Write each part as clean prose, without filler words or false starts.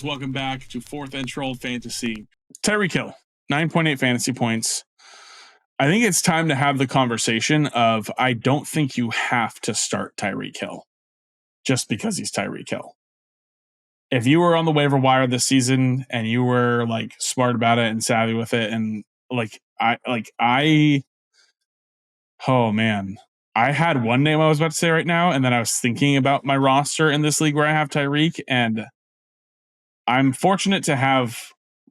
Welcome back to Fourth and Troll Fantasy. Tyreek Hill, 9.8 fantasy points. I think it's time to have the conversation of I don't think you have to start Tyreek Hill just because he's Tyreek Hill. If you were on the waiver wire this season and you were like smart about it and savvy with it, and oh man, I had one name I was about to say right now, and then I was thinking about my roster in this league where I have Tyreek, and I'm fortunate to have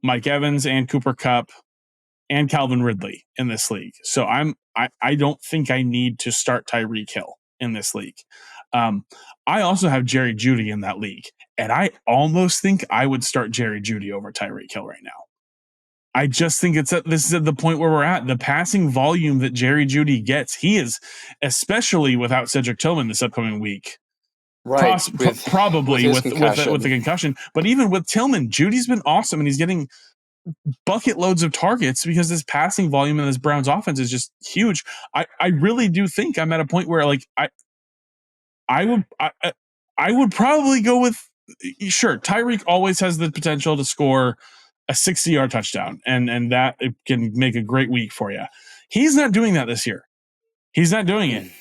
Mike Evans and Cooper Kupp and Calvin Ridley in this league. So I don't think I need to start Tyreek Hill in this league. I also have Jerry Jeudy in that league, and I almost think I would start Jerry Jeudy over Tyreek Hill right now. I just think this is at the point where we're at. The passing volume that Jerry Jeudy gets, he is, especially without Cedric Tillman this upcoming week. Right, probably with the concussion, but even with Tillman, Judy's been awesome, and he's getting bucket loads of targets because this passing volume in this Browns offense is just huge. I really do think I'm at a point where like I would probably go with sure. Tyreek always has the potential to score a 60-yard touchdown, and that it can make a great week for you. He's not doing that this year. He's not doing it.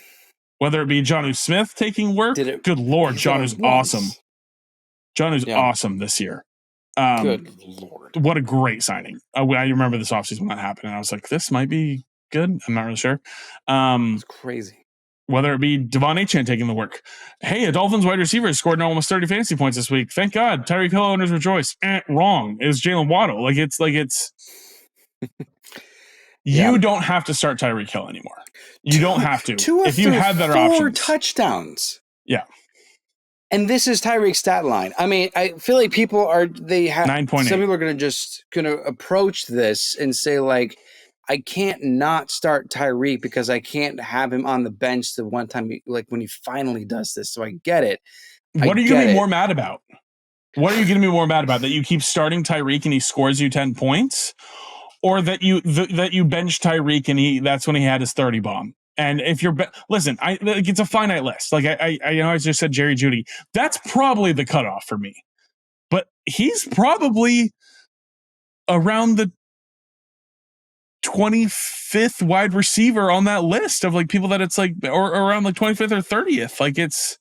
Whether it be Jonnu Smith taking work, good Lord, Jonnu's awesome. Jonnu's awesome this year. Good Lord. What a great signing. I remember this offseason when that happened, and I was like, this might be good. I'm not really sure. It's crazy. Whether it be Devon Achane taking the work. Hey, a Dolphins wide receiver scored almost 30 fantasy points this week. Thank God. Tyreek Hill owners rejoice. Wrong. It was Jalen Waddle. You don't have to start Tyreek Hill anymore. You don't have to. If you have better options. 4 touchdowns. Yeah. And this is Tyreek's stat line. I mean, I feel like some people are going to approach this and say like, I can't not start Tyreek because I can't have him on the bench the one time when he finally does this. So I get it. What are you going to be more mad about? What are you going to be more mad about? That you keep starting Tyreek and he scores you 10 points? Or that you bench Tyreek and that's when he had his 30 bomb. And if you're listen, it's a finite list. Like I just said Jerry Jeudy. That's probably the cutoff for me. But he's probably around the 25th wide receiver on that list of like people that it's like or around like 25th or 30th. Like it's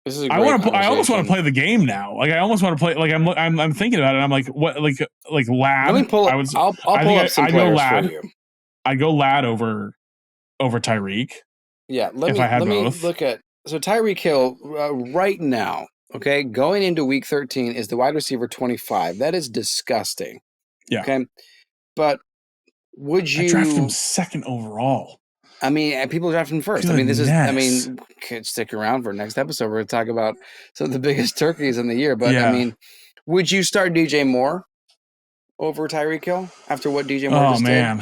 this is a I almost want to play the game now. Like I almost want to play. Like I'm thinking about it. I'm like what like Lad. Let me pull. I'll pull up some players for you. I go Lad over Tyreek. Yeah, let me look at Tyreek Hill right now. Okay, going into week 13 is the wide receiver 25. That is disgusting. Yeah. Okay, but would you draft him second overall? I mean, people draft him first. Goodness. I mean, could stick around for next episode. We're going to talk about some of the biggest turkeys in the year. But I mean, would you start DJ Moore over Tyreek Hill after what DJ Moore just did?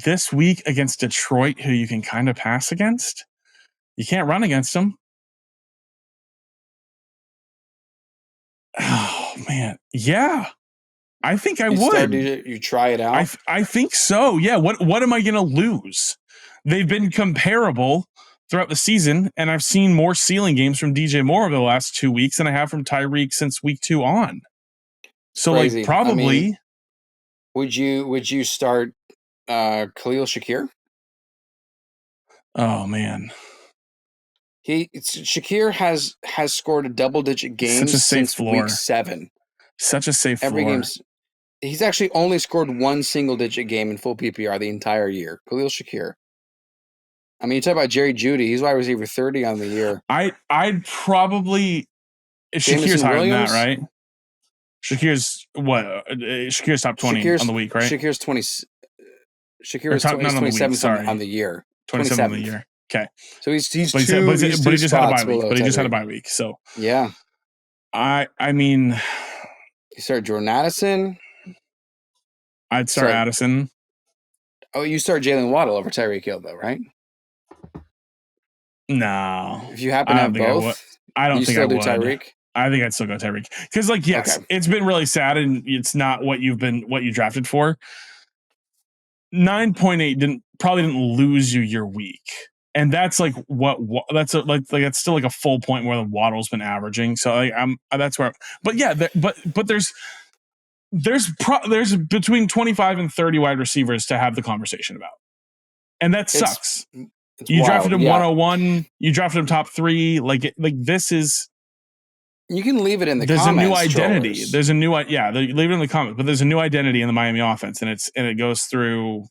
This week against Detroit, who you can kind of pass against, you can't run against them. Oh man, yeah. I think I would. You try it out? I think so. Yeah. What am I going to lose? They've been comparable throughout the season, and I've seen more ceiling games from DJ Moore over the last 2 weeks than I have from Tyreek since week 2 on. So crazy. Like probably. I mean, would you start Khalil Shakir? Oh man. Shakir has scored a double-digit game since week 7. Such a safe Every floor. game's. He's actually only scored 1 single-digit game in full PPR the entire year. Khalil Shakir. I mean, you talk about Jerry Jeudy. He's wide receiver 30 on the year. I'd probably. Shakir's higher than that, right? Shakir's what? Shakir's top 20 on the week, right? Shakir's 20. Shakir's 27 on the year. 27 on the year. Okay. So he's but he just had a bye week. But he just had a bye week. So yeah. I mean. You start Jordan Addison. I'd start Addison. Oh, you start Jalen Waddle over Tyreek Hill, though, right? No. If you happen to have both, I don't think I would. Tyreek? I think I'd still go Tyreek. Because, like, yes, It's been really sad, and it's not what you drafted for. 9.8 probably didn't lose you your week. And that's like that's it's still like a full point more than Waddle's been averaging. So like that's where. But yeah, but there's between 25 and 30 wide receivers to have the conversation about, and that sucks. It's you wild, drafted him 101. You drafted him top 3. Like this is. You can leave it in the there's comments. There's a new identity. Trollers. There's a new leave it in the comments. But there's a new identity in the Miami offense, and it goes through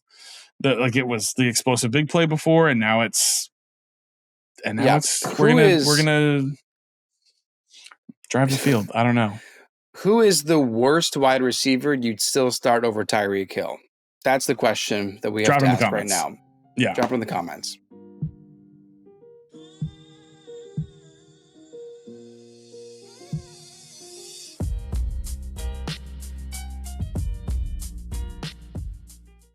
it was the explosive big play before, and now it's we're gonna drive the field. I don't know. Who is the worst wide receiver you'd still start over Tyreek Hill? That's the question that we have to ask right now. Yeah. Drop it in the comments.